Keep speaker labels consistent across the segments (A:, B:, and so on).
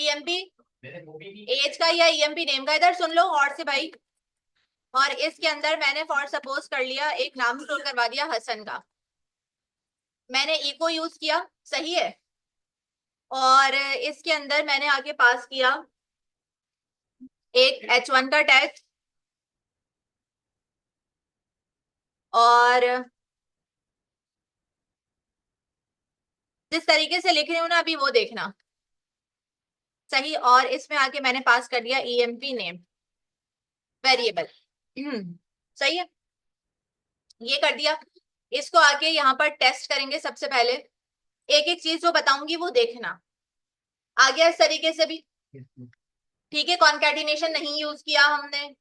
A: EMP as का या EMP name का, इधर सुन लो और से भाई। और इसके अंदर मैंने फॉर सपोज कर लिया एक नाम स्टोर करवा दिया हसन का, मैंने इको यूज किया, सही है। और इसके अंदर मैंने आगे पास किया एक H1 का टैग, और जिस तरीके से लिख रही हूं ना अभी वो देखना, सही। और इसमें आके मैंने पास कर दिया ईएमपी नेम वेरिएबल, सही है, ये कर दिया। इसको आके यहाँ पर टेस्ट करेंगे। सबसे पहले एक एक चीज जो बताऊंगी वो देखना, आ गया इस तरीके से भी, ठीक है। कॉन्कैटिनेशन नहीं यूज किया हमने,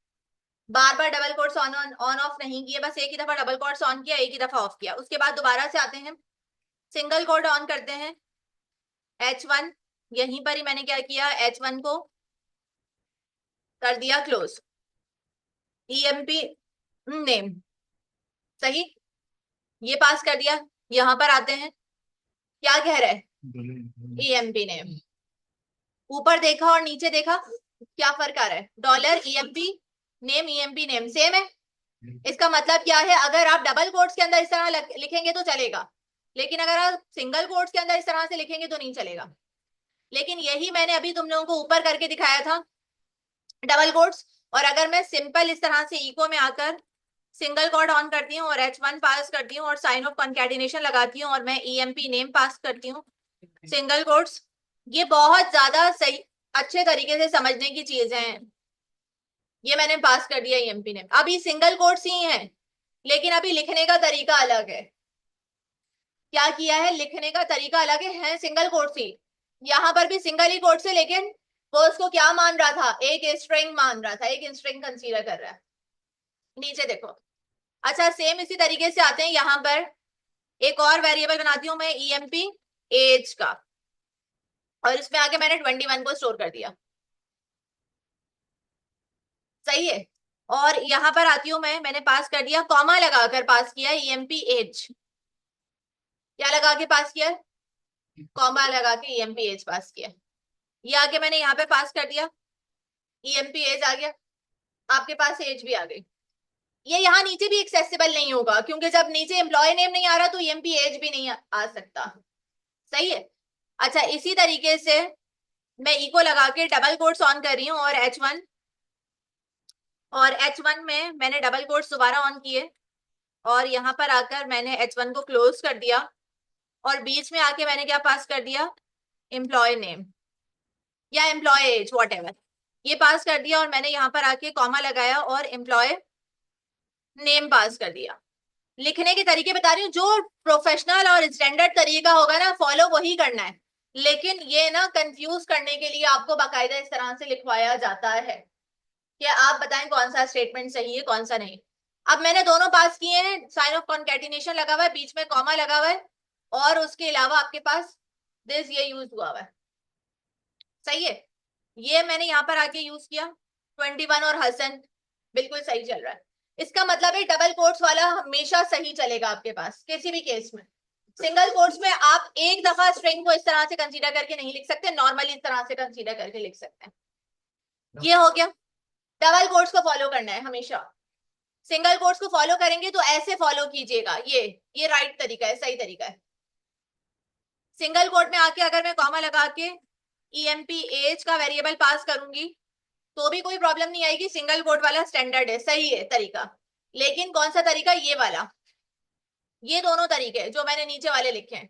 A: बार बार double quotes on on off नहीं किए, बस एक ही दफा डबल कोट्स ऑन किया, एक ही दफा ऑफ किया। उसके बाद दोबारा से आते हैं, सिंगल कोट ऑन करते हैं, H1, यहीं पर ही मैंने क्या किया, H1 को कर दिया क्लोज, ईएमपी नेम, सही, ये पास कर दिया। यहां पर आते हैं, क्या कह रहा है, ईएमपी नेम। ऊपर देखा और नीचे देखा, क्या फर्क आ रहा है, डॉलर ईएमपी नेम सेम है। इसका मतलब क्या है, अगर आप डबल कोट्स के अंदर इस तरह लिखेंगे तो चलेगा, लेकिन अगर आप सिंगल कोट्स के अंदर इस तरह से लिखेंगे तो नहीं चलेगा। लेकिन यही मैंने अभी तुम लोगों को ऊपर करके दिखाया था, डबल कोट्स। और अगर मैं सिंपल इस तरह से इको में आकर सिंगल कोट ऑन करती हूँ और H1 पास करती हूँ और साइन ऑफ कॉन्कैटिनेशन लगाती हूँ और मैं ईएमपी नेम पास करती हूँ, सिंगल कोट्स, ये बहुत ज्यादा सही अच्छे तरीके से समझने की चीजें हैं। ये मैंने पास कर दिया ईएमपी नेम, अभी सिंगल कोट्स ही हैं, लेकिन अभी लिखने का तरीका अलग है। क्या किया है, लिखने का तरीका अलग है सिंगल कोट्स ही, यहाँ पर भी सिंगल ही कोट्स है, लेकिन वो उसको क्या मान रहा था, एक स्ट्रिंग मान रहा था, एक स्ट्रिंग कंसीडर कर रहा है। नीचे देखो, अच्छा सेम इसी तरीके से आते हैं, यहाँ पर एक और वेरिएबल बनाती हूँ मैं ईएमपी एज का, और इसमें आके मैंने 21 को स्टोर कर दिया, सही है। और यहां पर आती हूं मैंने पास कर दिया, कॉमा लगाकर पास किया ईएमपी एज, क्या लगा के पास किया, कॉमा लगा के ईएमपी एज पास किया। ये आके मैंने यहाँ पे पास कर दिया, ईएमपी एज आ गया, आपके पास एज भी आ गई। ये यहाँ नीचे भी एक्सेसिबल नहीं होगा, क्योंकि जब नीचे एम्प्लॉय नेम नहीं आ रहा तो ईएमपी एज भी नहीं आ सकता, सही है। अच्छा इसी तरीके से मैं इको लगा के डबल कोट्स ऑन कर रही हूँ और H1, और H1 में मैंने डबल कोट्स दोबारा ऑन किए और यहाँ पर आकर मैंने H1 को क्लोज कर दिया, और बीच में आके मैंने क्या पास कर दिया, एम्प्लॉय नेम या एम्प्लॉय एज वॉट एवर, ये पास कर दिया। और मैंने यहाँ पर आके कॉमा लगाया और एम्प्लॉय नेम पास कर दिया। लिखने के तरीके बता रही हूँ, जो प्रोफेशनल और स्टैंडर्ड तरीका होगा ना फॉलो वही करना है, लेकिन ये ना कंफ्यूज करने के लिए आपको बाकायदा इस तरह से लिखवाया जाता है कि आप बताएं कौन सा स्टेटमेंट सही है कौन सा नहीं। अब मैंने दोनों पास किए हैं, साइन ऑफ कॉन्कैटिनेशन लगा हुआ है, बीच में कॉमा लगा हुआ है, और उसके अलावा आपके पास दिस ये यूज हुआ हुआ है, सही है। ये मैंने यहाँ पर आके यूज किया 21 और हसन, बिल्कुल सही चल रहा है। इसका मतलब है डबल कोट्स वाला हमेशा सही चलेगा आपके पास किसी भी केस में। सिंगल कोट्स में आप एक दफा स्ट्रिंग को इस तरह से कंसीडर करके नहीं लिख सकते, नॉर्मली इस तरह से कंसीडर करके लिख सकते हैं। ये हो गया, डबल कोट्स को फॉलो करना है हमेशा। सिंगल कोट्स को फॉलो करेंगे तो ऐसे फॉलो कीजिएगा, ये राइट तरीका है, सही तरीका है। सिंगल कोट में आके अगर मैं कॉमा लगा के ईएमपी एज का वेरिएबल पास करूंगी तो भी कोई प्रॉब्लम नहीं आएगी, सिंगल कोट वाला स्टैंडर्ड है, सही है तरीका। लेकिन कौन सा तरीका, ये वाला, ये दोनों तरीके जो मैंने नीचे वाले लिखे हैं,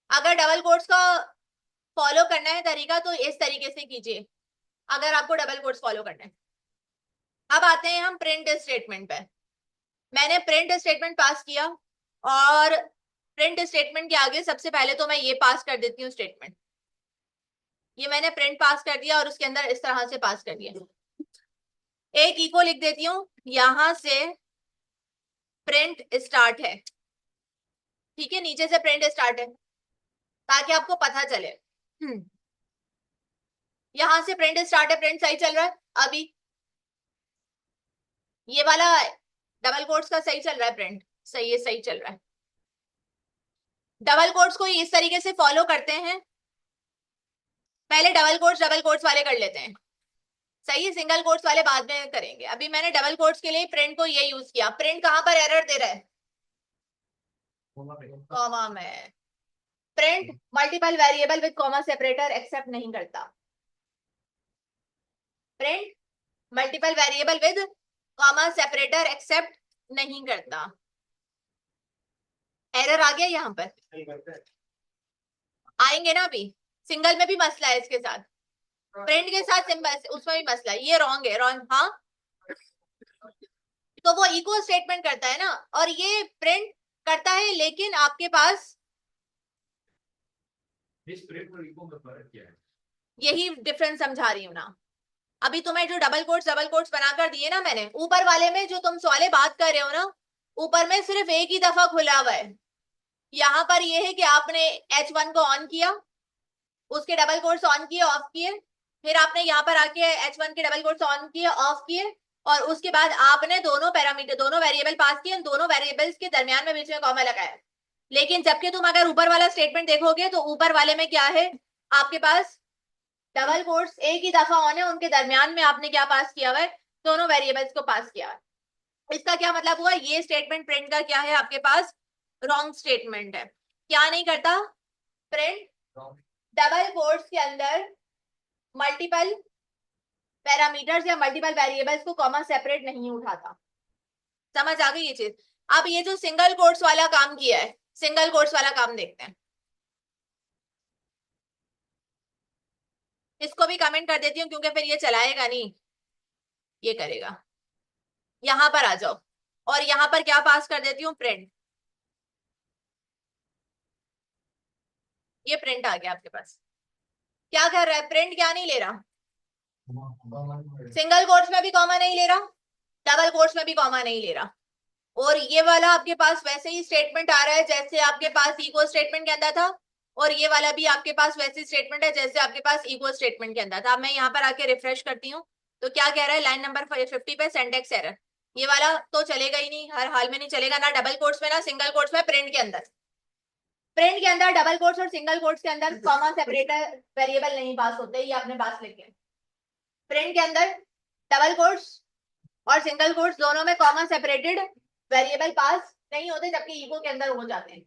A: अगर डबल कोट्स का फॉलो करना है तरीका तो इस तरीके से कीजिए, अगर आपको डबल कोट्स फॉलो करना है। अब आते हैं हम प्रिंट स्टेटमेंट पे। मैंने प्रिंट स्टेटमेंट पास किया, और प्रिंट स्टेटमेंट के आगे सबसे पहले तो मैं ये पास कर देती हूँ स्टेटमेंट, ये मैंने प्रिंट पास कर दिया और उसके अंदर इस तरह से पास कर दिया। एक इको लिख देती हूँ, यहां से प्रिंट स्टार्ट है, ठीक है, नीचे से प्रिंट स्टार्ट है ताकि आपको पता चले। यहां से प्रिंट स्टार्ट है, प्रिंट सही चल रहा है अभी, ये वाला डबल कोट्स का सही चल रहा है, प्रिंट सही है, सही चल रहा है। डबल कोट्स को इस तरीके से फॉलो करते हैं पहले डबल कोट्स वाले कर लेते हैं, सही है, सिंगल कोट्स वाले बाद में करेंगे। अभी मैंने डबल कोट्स के लिए प्रिंट को ये यूज किया। प्रिंट कहां पर एरर दे रहा है? कॉमा में। Print multiple variable with comma separator accept नहीं करता। Print multiple variable with comma separator accept नहीं करता। एरर आ गया यहाँ पर, आएंगे ना अभी। सिंगल में भी मसला है इसके साथ, प्रिंट के साथ सिंबल उसमें भी मसला है। ये रॉन्ग है, रॉन्ग। हाँ, तो वो इको स्टेटमेंट करता है ना, और ये प्रिंट करता है, लेकिन आपके पास
B: इस प्रिंट और इको में फर्क क्या है?
A: यही डिफरेंस समझा रही हूँ ना। अभी तुम्हें जो डबल कोट्स बनाकर दिए ना मैंने, ऊपर वाले में जो तुम सवाले बात कर रहे हो ना, ऊपर में सिर्फ एक ही दफा खुला हुआ है। यहाँ पर ये है कि आपने H1 को ऑन किया, उसके डबल कोट्स ऑन किए, ऑफ किए, फिर आपने यहाँ पर आके H1 के डबल कोट्स ऑन किए, ऑफ किए, और उसके बाद आपने दोनों पैरामीटर, दोनों वेरिएबल पास किए, दोनों वेरिएबल्स के दरमियान में बीच में कॉमा लगाया। लेकिन जबकि तुम अगर ऊपर वाला स्टेटमेंट देखोगे तो ऊपर वाले में क्या है, आपके पास डबल कोट्स एक ही दफा ऑन है, उनके दरमियान में आपने क्या पास किया हुआ है, दोनों वेरिएबल्स को पास किया है। इसका क्या मतलब हुआ, ये स्टेटमेंट प्रिंट का क्या है आपके पास, रॉन्ग स्टेटमेंट है। क्या नहीं करता, प्रिंट डबल कोट्स के अंदर मल्टीपल पैरामीटर्स या मल्टीपल वेरिएबल्स को कॉमा सेपरेट नहीं उठाता। समझ आ गई ये चीज? अब ये जो सिंगल कोट्स वाला काम किया है, सिंगल कोट्स वाला काम देखते हैं। इसको भी कमेंट कर देती हूँ क्योंकि फिर ये चलाएगा नहीं, ये करेगा। यहां पर आ जाओ, और यहां पर क्या पास कर देती हूँ, प्रिंट। ये प्रिंट आ गया आपके पास। क्या कर रहा है, प्रिंट क्या नहीं ले रहा, सिंगल कोट्स में भी कॉमा नहीं ले रहा, डबल कोट्स में भी कॉमा नहीं ले रहा। और ये वाला आपके पास वैसे ही स्टेटमेंट आ रहा है जैसे आपके पास इको स्टेटमेंट के अंदर था, और ये वाला भी आपके पास वैसी स्टेटमेंट है जैसे आपके पास इको स्टेटमेंट के अंदर था। अब मैं यहाँ पर आके रिफ्रेश करती हूँ, तो क्या कह रहा है, लाइन नंबर 50 पे सिंटैक्स एरर। ये वाला तो चलेगा ही नहीं, हर हाल में नहीं चलेगा, ना डबल कोट्स में ना सिंगल कोट्स में। प्रिंट के अंदर, प्रिंट के अंदर डबल कोट्स और सिंगल कोट्स के अंदर कॉमा सेपरेटर वेरिएबल नहीं पास होते, ये आपने पास लिखे। प्रिंट के अंदर डबल कोट्स और सिंगल कोट्स दोनों में कॉमा सेपरेटेड वेरिएबल पास नहीं होते, जबकि इको के अंदर हो जाते हैं।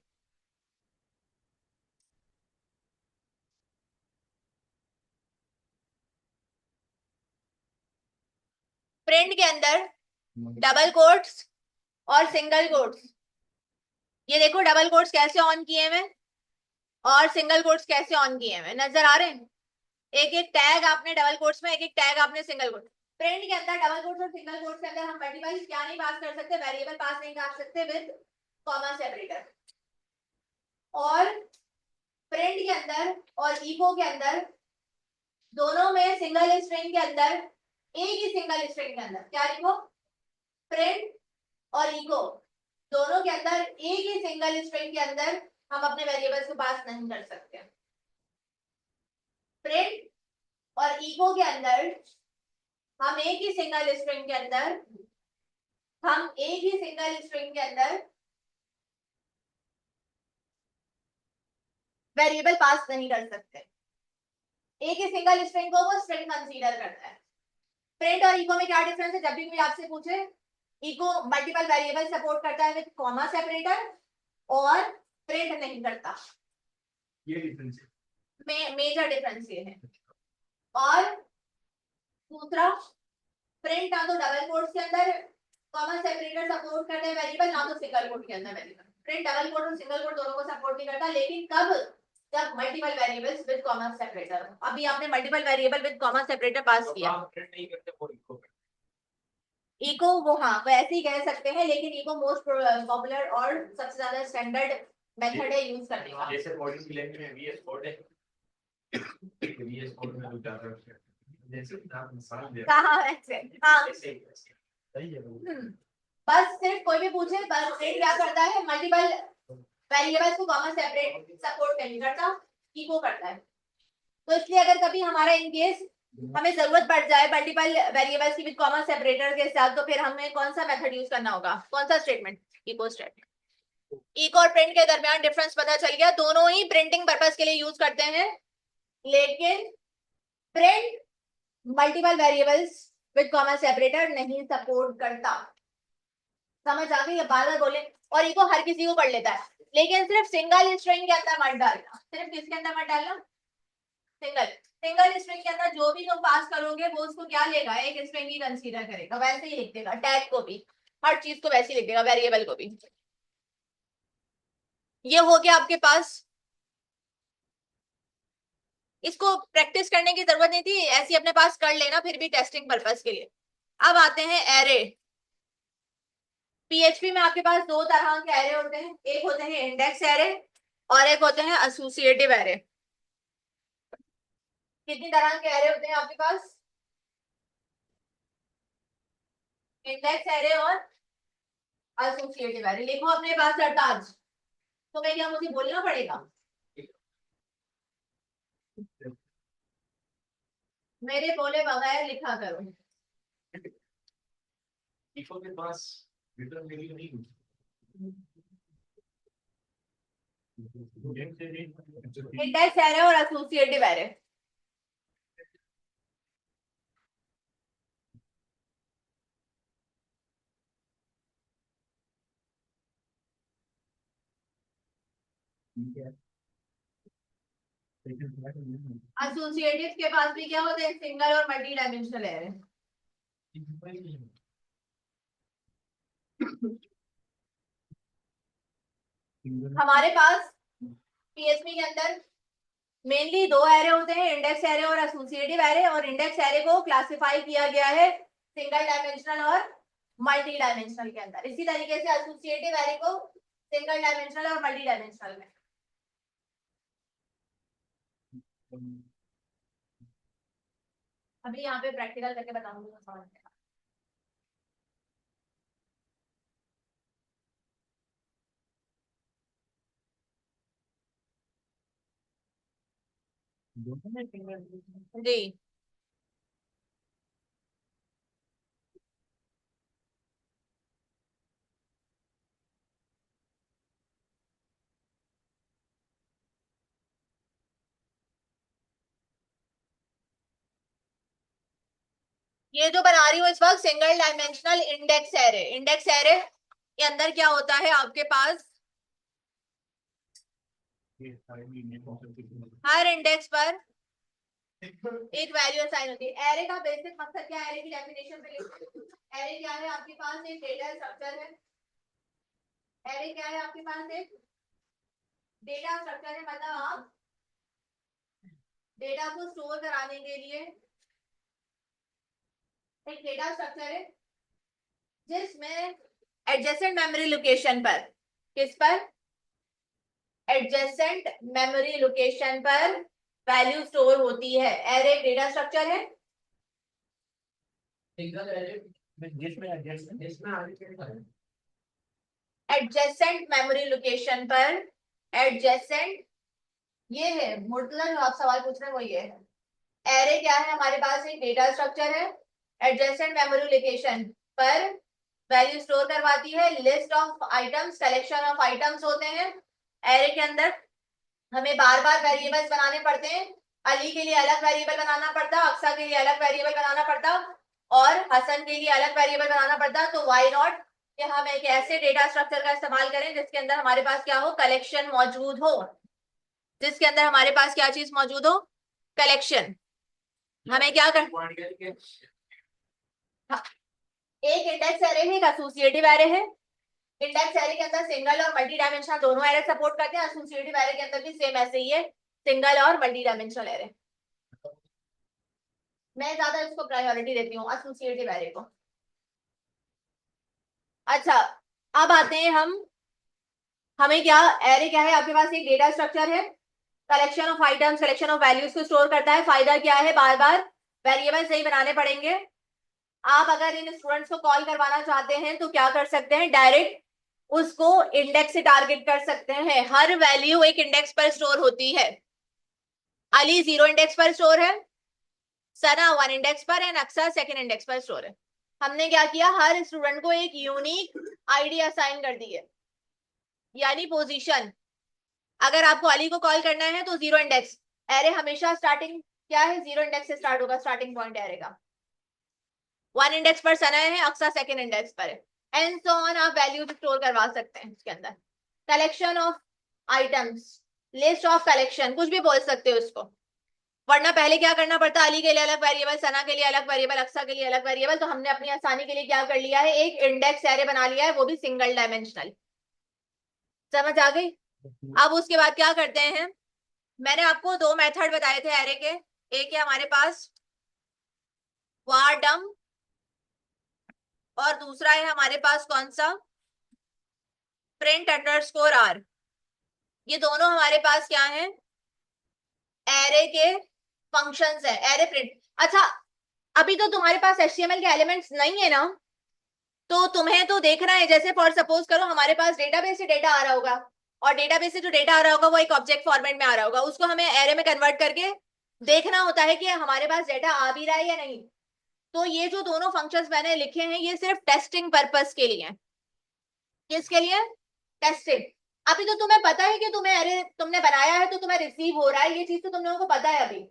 A: प्रिंट के अंदर डबल कोट्स और सिंगल कोट्स, ये देखो डबल कोट्स कैसे ऑन किए हुए और सिंगल कोट्स कैसे ऑन किए हुए, नजर आ रहे हैं? एक एक टैग आपने डबल कोट्स में, एक एक टैग आपने सिंगल कोट्स। प्रिंट के अंदर डबल कोट्स और सिंगल कोट्स के अंदर हम मल्टीपल क्या नहीं पास कर सकते, वेरिएबल पास नहीं कर सकते विद कॉमा सेपरेटर। और प्रिंट के अंदर और इको के अंदर दोनों में सिंगल स्ट्रिंग के अंदर, एक ही सिंगल स्ट्रिंग के अंदर क्या लिखो, प्रिंट और इको दोनों के अंदर एक ही सिंगल स्ट्रिंग के अंदर हम अपने वेरिएबल्स को पास नहीं कर सकते। प्रिंट और इको के अंदर हम एक ही सिंगल स्ट्रिंग के अंदर, हम एक ही सिंगल स्ट्रिंग के अंदर वेरिएबल पास नहीं कर सकते। एक ही सिंगल स्ट्रिंग को वो स्ट्रिंग कंसीडर करता है। प्रिंट और इको में क्या डिफरेंस है, जब भी कोई आपसे पूछे, इको मल्टीपल वेरिएबल सपोर्ट करता है विद कॉमा सेपरेटर, और प्रिंट नहीं करता।
B: ये डिफरेंस है,
A: मेजर डिफरेंस ये है। और दूसरा, प्रिंट ना तो डबल कोट्स के अंदर कॉमा सेपरेटर सपोर्ट करते हैं वेरिएबल, ना तो सिंगल कोट के अंदर वेरिएबल। प्रिंट डबल कोट और सिंगल कोट दोनों को सपोर्ट नहीं करता, लेकिन कब, जब multiple variables with comma separator. अभी आपने multiple variable with comma separator pass किया,
B: प्रिंट नहीं करते वो इको
A: इको वो, हाँ वो ऐसे ही कह सकते हैं, लेकिन इको मोस्ट पॉपुलर और सबसे ज्यादा स्टैंडर्ड मेथड है यूज करने का।
B: जैसे कोडिंग की लैंग्वेज में वीएस कोड है, वीएस कोड में जो डाटा है जैसे आप मिसाल दे
A: कहां ऐसे, हाँ
B: सही है।
A: बस सिर्फ कोई भी पूछे, बस प्रिंट क्या करता है, मल्टीपल वेरिएबल्स को कॉमा सेपरेट सपोर्ट नहीं करता, इको करता है। तो इसलिए अगर कभी हमारा इन केस हमें जरूरत पड़ जाए मल्टीपल वेरिएबल्स की विद कॉमा सेपरेटर के साथ, तो फिर हमें कौन सा मेथड यूज करना होगा, कौन सा स्टेटमेंट, इको स्टेटमेंट। इको और प्रिंट के दरमियान डिफरेंस पता चल गया, दोनों ही प्रिंटिंग पर्पस के लिए यूज करते हैं, लेकिन print multiple variables with comma separator नहीं सपोर्ट करता। समझ आ गई? बार बार बोले, और इको हर किसी को पढ़ लेता है, लेकिन सिर्फ सिंगल स्ट्रिंग के अंदर मत डालना। सिर्फ किसके अंदर मत डालना? सिंगल। सिंगल स्ट्रिंग के अंदर जो भी तुम पास करोगे वो उसको क्या लेगा? एक स्ट्रिंग ही कंसीडर करेगा, वैसे ही लिख देगा, टैग को भी, हर चीज को वैसे ही लिख देगा, वेरिएबल को भी। ये हो गया आपके पास। इसको प्रैक्टिस करने की जरूरत नहीं थी, ऐसी अपने पास कर लेना फिर भी टेस्टिंग पर्पस के लिए। अब आते हैं एरे। पीएचपी में आपके पास दो तरह के एरे होते हैं, एक होते हैं इंडेक्स एरे और एक होते हैं एसोसिएटिव एरे। कितनी तरह के एरे होते हैं आपके पास? इंडेक्स एरे और एसोसिएटिव एरे। लिखो अपने पास सरताज। तुम्हें क्या मुझे बोलना पड़ेगा? मेरे बोले बगैर लिखा करो।
B: इको के पास रिटर्न वैल्यू नहीं होती।
A: इंडेक्स एरे और एसोसिएटिव एरे। एसोसिएटिव के पास भी क्या होते हैं? सिंगल और मल्टी डायमेंशनल एरे। हमारे पास पीएचपी के अंदर मेनली दो एरे होते हैं, इंडेक्स एरे और एसोसिएटिव एरे। और इंडेक्स एरे को क्लासिफाई किया गया है सिंगल डायमेंशनल और मल्टी डायमेंशनल के अंदर। इसी तरीके से एसोसिएटिव एरे को सिंगल डायमेंशनल और मल्टी डायमेंशनल में। अभी यहाँ पे प्रैक्टिकल करके बताऊंगी तो समझ में। जी, ये जो बना रही हूँ इस वक्त single dimensional index array. Index array के अंदर क्या होता है आपके पास? हर इंडेक्स पर एक वैल्यू असाइन होती है। एरे का बेसिक मकसद क्या है? एरे की डेफिनेशन पे लिखो। एरे क्या है? आपके पास एक डेटा स्ट्रक्चर है। एरे क्या है? आपके पास एक डेटा स्ट्रक्चर है, मतलब आप डेटा को स्टोर कराने के लिए एक डेटा स्ट्रक्चर है जिसमें एडजेसेंट मेमोरी लोकेशन पर, किस पर? एडजेसेंट मेमोरी लोकेशन पर वैल्यू स्टोर होती है। एरे एक डेटा स्ट्रक्चर है। एडजेसेंट मेमोरी लोकेशन पर, एडजेसेंट, ये है मतलब जो आप सवाल पूछ रहे हैं वो ये है। एरे क्या है? हमारे पास एक डेटा स्ट्रक्चर है, एडजेसेंट मेमोरी लोकेशन पर वैल्यू स्टोर करवाती है। List of items, collection of items होते हैं। एरे के अंदर हमें बार बार वेरिएबल्स बनाने पड़ते हैं। अली के लिए अलग वेरिएबल बनाना पड़ता, अक्सा के लिए अलग वेरिएबल बनाना पड़ता और हसन के लिए अलग वेरिएबल बनाना पड़ता। तो व्हाई नॉट कि हम एक ऐसे डेटा स्ट्रक्चर का इस्तेमाल करें जिसके अंदर हमारे पास क्या हो? कलेक्शन मौजूद हो। जिसके अंदर हमारे पास क्या चीज मौजूद हो? कलेक्शन। हमें क्या कर, हाँ, एक इंडेक्स एरे है, एक एसोसिएटिव एरे है। इंडेक्स एरे के अंदर सिंगल और मल्टी डायमेंशनल दोनों एरे सपोर्ट करते हैं। एसोसिएटिव एरे के अंदर भी सेम ऐसे ही है, सिंगल और मल्टी डायमेंशनल एरे। मैं ज्यादा इसको प्रायोरिटी देती हूँ एसोसिएटिव एरे को। अच्छा, अब आते हैं हम, हमें क्या, एरे क्या है? आपके पास एक डेटा स्ट्रक्चर है, collection of items, collection of values को स्टोर करता है। फायदा क्या है? बार बार वेरिएबल सही बनाने पड़ेंगे। आप अगर इन स्टूडेंट्स को कॉल करवाना चाहते हैं तो क्या कर सकते हैं? डायरेक्ट उसको इंडेक्स से टारगेट कर सकते हैं। हर वैल्यू एक इंडेक्स पर स्टोर होती है। अली 0 इंडेक्स पर स्टोर है, सना 1 इंडेक्स पर एंड अक्सर 2nd इंडेक्स पर स्टोर है। हमने क्या किया? हर स्टूडेंट को एक यूनिक आईडी असाइन कर दी है, यानी पोजीशन। अगर आपको अली को कॉल करना है तो 0 इंडेक्स, एरे हमेशा स्टार्टिंग क्या है, 0 इंडेक्स से स्टार्ट होगा, स्टार्टिंग पॉइंट एरे का। 1 इंडेक्स पर सना है, अक्सा सेकंड इंडेक्स पर है, एंड सो ऑन। आप वैल्यू स्टोर करवा सकते हैं उसके अंदर। Collection of items, list of collection, कुछ भी बोल सकते हो उसको। वरना पहले क्या करना पड़ता, अली के लिए अलग वेरिएबल, सना के लिए अलग वेरिएबल, अक्सा के लिए अलग वेरिएबल। तो हमने अपनी आसानी के लिए क्या कर लिया है, एक इंडेक्स एरे बना लिया है, वो भी सिंगल डायमेंशनल। समझ आ गई। अब उसके बाद क्या करते हैं, मैंने आपको दो मेथड बताए थे एरे के। एक है हमारे पास var डम, और दूसरा है हमारे पास कौन सा, प्रिंट अंडरस्कोर आर। ये दोनों हमारे पास क्या है, एरे के फंक्शंस है, एरे प्रिंट। अच्छा, अभी तो तुम्हारे पास एचटीएमएल के एलिमेंट्स नहीं है ना, तो तुम्हें तो देखना है, जैसे फॉर सपोज करो हमारे पास डेटाबेस से डेटा आ रहा होगा, और डेटाबेस से जो डेटा आ रहा होगा वो एक ऑब्जेक्ट फॉर्मेट में आ रहा होगा, उसको हमें एरे में कन्वर्ट करके देखना होता है कि हमारे पास डेटा आ भी रहा है या नहीं। तो ये जो दोनों फंक्शंस मैंने लिखे हैं, ये सिर्फ टेस्टिंग पर्पस के लिए हैं। किसके लिए, टेस्टिंग। अभी तो तुम्हें पता है कि तुम्हें अरे तुमने बनाया है तो तुम्हें रिसीव हो रहा है, ये चीज तो तुम लोगों को पता है अभी।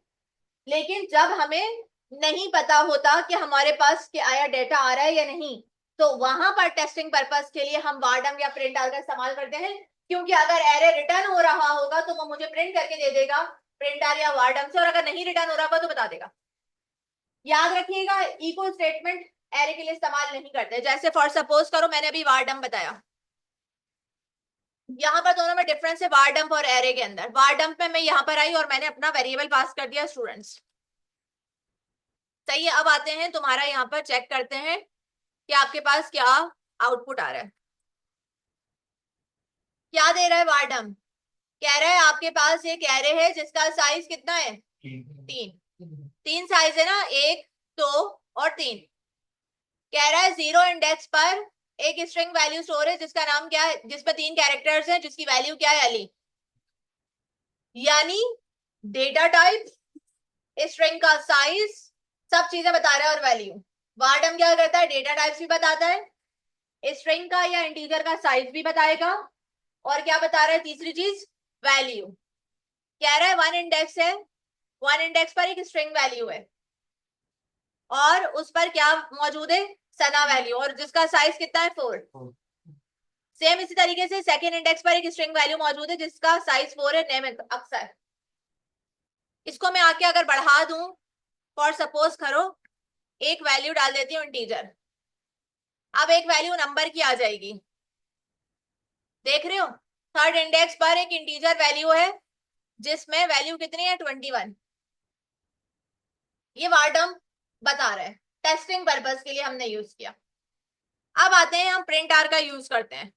A: लेकिन जब हमें नहीं पता होता कि हमारे पास क्या आया, डेटा आ रहा है या नहीं, तो वहां पर टेस्टिंग पर्पस के लिए हम वार्डम या प्रिंट आर का इस्तेमाल करते हैं। क्योंकि अगर एरे रिटर्न हो रहा होगा तो वो मुझे प्रिंट करके दे देगा प्रिंट आर या वार्डम से, और अगर नहीं रिटर्न हो रहा होगा तो बता देगा। याद रखिएगा, इको स्टेटमेंट एरे के लिए इस्तेमाल नहीं करते। जैसे फॉर सपोज करो मैंने अभी वार्डम बताया, यहाँ पर दोनों में डिफरेंस है, वार डंप और एरे के अंदर। वार डंप में मैं यहाँ पर आई और मैंने अपना वेरिएबल पास कर दिया स्टूडेंट्स। सही है। अब आते हैं तुम्हारा, यहाँ पर चेक करते हैं कि आपके पास क्या आउटपुट आ रहा है। क्या दे रहा है वार डंप, कह रहा है आपके पास एक एरे है जिसका साइज कितना है, 3। 3 साइज है ना, 1, 2 और 3। कह रहा है 0 इंडेक्स पर एक स्ट्रिंग वैल्यू स्टोर है जिसका नाम क्या है, जिस पर 3 कैरेक्टर्स हैं, जिसकी वैल्यू क्या है, अली। यानी डेटा टाइप, स्ट्रिंग का साइज, सब चीजें बता रहा है, और वैल्यू। वार्डम क्या करता है, डेटा टाइप्स भी बताता है, स्ट्रिंग का या इंटीजर का साइज भी बताएगा, और क्या बता रहा है तीसरी चीज, वैल्यू। कह रहा है 1 इंडेक्स है, 1 इंडेक्स पर एक स्ट्रिंग वैल्यू है, और उस पर क्या मौजूद है, सना वैल्यू, और जिसका साइज कितना है, 4। सेम इसी तरीके से सेकेंड इंडेक्स पर एक स्ट्रिंग वैल्यू मौजूद है जिसका साइज 4 है, नेम अक्सर। इसको मैं आके अगर बढ़ा दूं, फॉर सपोज करो एक वैल्यू डाल देती हूँ इंटीजर। अब एक वैल्यू नंबर की आ जाएगी, देख रहे हो। थर्ड इंडेक्स पर एक इंटीजर वैल्यू है जिसमें वैल्यू कितनी है, 21। ये वार्डम बता रहा है, टेस्टिंग पर्पस के लिए हमने यूज किया। अब आते हैं हम प्रिंट आर का यूज करते हैं।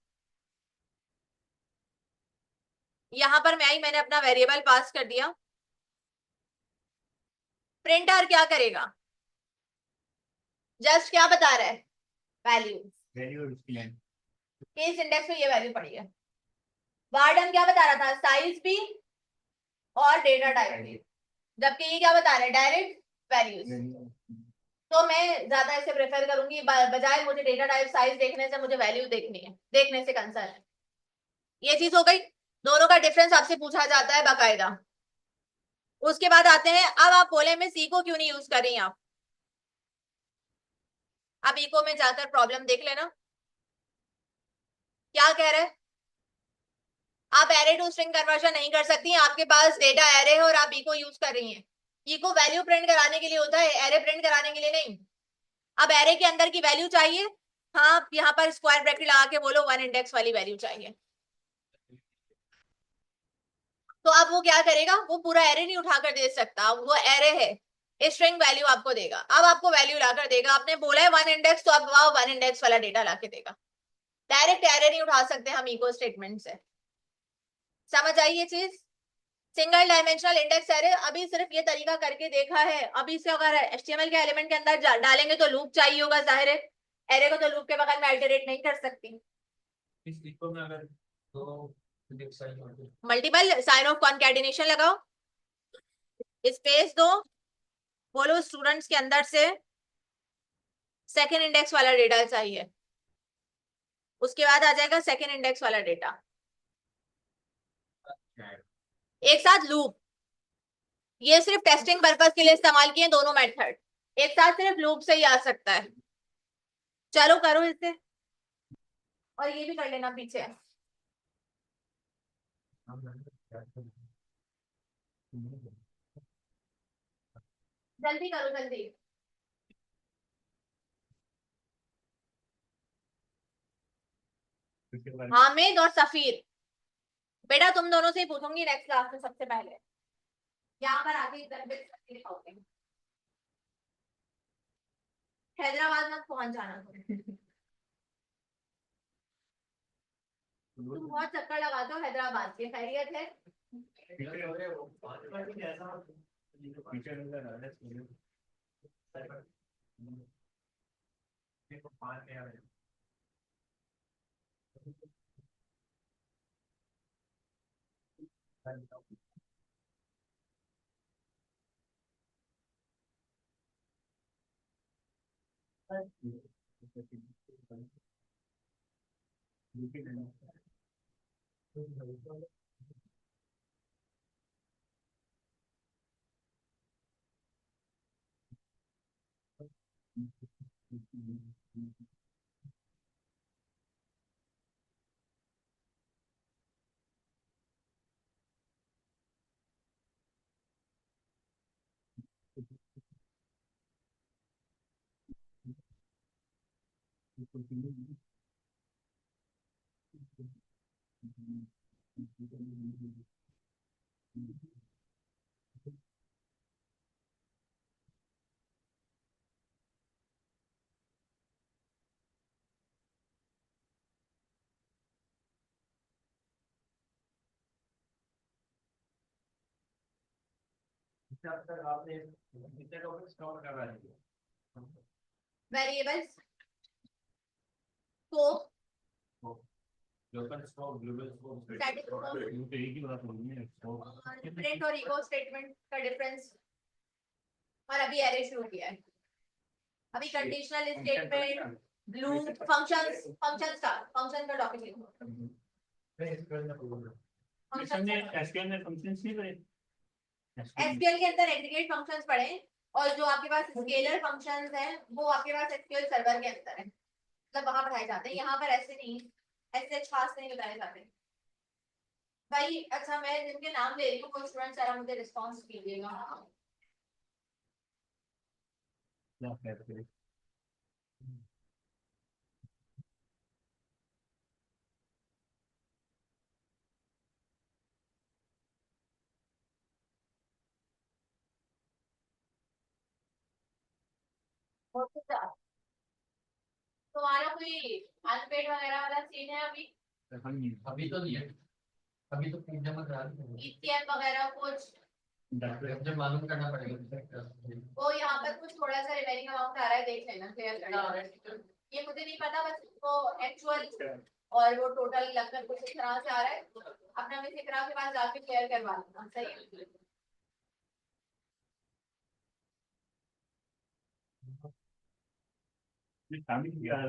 A: यहां पर मैंने अपना वेरिएबल पास कर दिया। प्रिंट आर क्या करेगा, जस्ट क्या बता रहा है, वैल्यू। इस इंडेक्स में ये वैल्यू पड़ी है। वार्डम क्या बता रहा था, साइज भी और डेटा टाइप भी, जबकि ये क्या बता रहा है, डायरेक्ट वैल्यूज। तो मैं ज्यादा इसे प्रेफर करूंगी, बजाय मुझे डेटा टाइप साइज देखने से मुझे वैल्यू देखनी है, देखने से कंसर्न है। ये चीज हो गई, दोनों का डिफरेंस आपसे पूछा जाता है बाकायदा। उसके बाद आते हैं, अब आप बोले मैं सी को क्यों नहीं यूज कर रही आप, अब इको में जाकर प्रॉब्लम देख लेना क्या कह रहे हैं। आप एरे टू स्ट्रिंग कन्वर्जन नहीं कर सकती, आपके पास डेटा एरे है और आप इको यूज कर रही हैं। इको वैल्यू प्रिंट कराने के लिए होता है, एरे प्रिंट कराने के लिए नहीं। अब एरे के अंदर की वैल्यू चाहिए, हाँ यहाँ पर स्क्वायर ब्रैकेट लगा के बोलो 1 इंडेक्स वाली वैल्यू चाहिए, तो अब वो क्या करेगा, वो पूरा एरे नहीं उठाकर दे सकता, वो एरे है, स्ट्रिंग वैल्यू आपको देगा। अब आपको वैल्यू लाकर देगा, आपने बोला है 1 इंडेक्स, तो अब वह 1 इंडेक्स वाला डेटा लाके देगा। डायरेक्ट एरे नहीं उठा सकते हम इको स्टेटमेंट से। समझ आई ये चीज। सिंगल डायमेंशनल इंडेक्स एरे अभी सिर्फ ये तरीका करके देखा है, अभी से अगर एचटीएमएल के एलिमेंट के अंदर डालेंगे तो लूप चाहिए होगा, जाहिर है एरे को तो लूप के बगैर में अल्टरेट नहीं कर सकती।
B: इस इको में अगर दो इंडेक्स साइन हो तो
A: मल्टीपल साइन ऑफ कॉन्कैटिनेशन लगाओ, स्पेस दो, बोलो स्टूडेंट्स के अंदर से सेकेंड इंडेक्स वाला डेटा चाहिए, उसके बाद आ जाएगा सेकेंड इंडेक्स वाला डेटा,
B: क्या है?
A: एक साथ लूप। ये सिर्फ टेस्टिंग पर्पस के लिए इस्तेमाल किए दोनों मेथड। एक साथ सिर्फ लूप से ही आ सकता है। चलो करो इसे, और ये भी कर लेना पीछे। जल्दी करो जल्दी। हामिद और सफीर, बेटा तुम दोनों से ही पूछूंगी नेक्स्ट क्लास में सबसे पहले। यहाँ पर आके इधर पे दिखाओगे। हैदराबाद मत पहुंच जाना तुम। तुम बहुत चक्कर लगाते हो हैदराबाद के, खैरियत है?
B: आपने कितने टॉपिक्स कवर कर रहे हैं?
A: Variables, scope,
B: local scope, global scope,
A: static scope,
B: तो एक ही बात होनी है स्कोप।
A: प्रिंट और इको स्टेटमेंट का डिफरेंस। और अभी एरे शुरू किया है। अभी conditional statement, loop, functions, function का टॉपिक लिखो।
B: एसक्यूएल में फंक्शंस नहीं करे।
A: एसक्यूएल के अंदर एग्रीगेट फंक्शंस पढ़े, और जो आपके पास स्केलर फंक्शंस हैं वो आपके पास एसक्यूएल सर्वर के अंदर है, मतलब वहां पढ़ाए जाते हैं। यहाँ पर ऐसे नहीं, ऐसे खास नहीं बताए जाते भाई। अच्छा, मैं जिनके नाम ले रही हूँ वो स्टूडेंट सारा मुझे रिस्पॉन्स कीजिएगा। तुम्हारा कोई अनपेड वगैरह वाला सीन है अभी?
B: अभी तो नहीं है, अभी तो पूजा में करा
A: ईसीएम वगैरह कुछ?
B: मुझे मालूम करना पड़ेगा।
A: वो यहाँ पर कुछ थोड़ा सा रिमेनिंग अमाउंट आ रहा है, देख लेना क्लियर कर। ये मुझे नहीं पता, बस वो एक्चुअल और वो टोटल लगकर कुछ इस तरह से आ रहा है। अपना मिस इकरा के पास जाके क्लियर करवा लेना, सही है?
B: शामिल किया है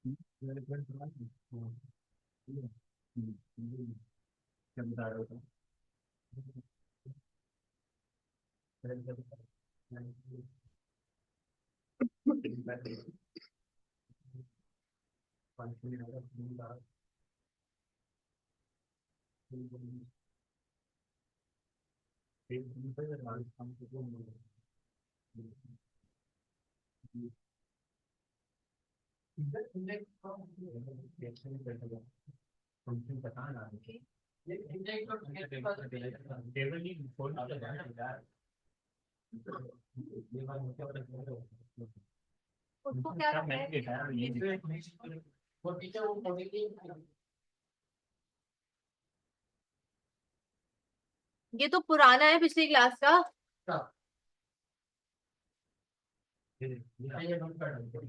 B: क्या बता रहे हो? फंक्शन बता ना ये टेबल नहीं फोन आता है यार ये बात मुझे पता
A: उसको क्या
B: सब
A: है?
B: मैंने देखा है ये वो टीचर वो पॉजिटिव
A: ये तो पुराना है पिछली क्लास का।
B: था ये नोट कर दो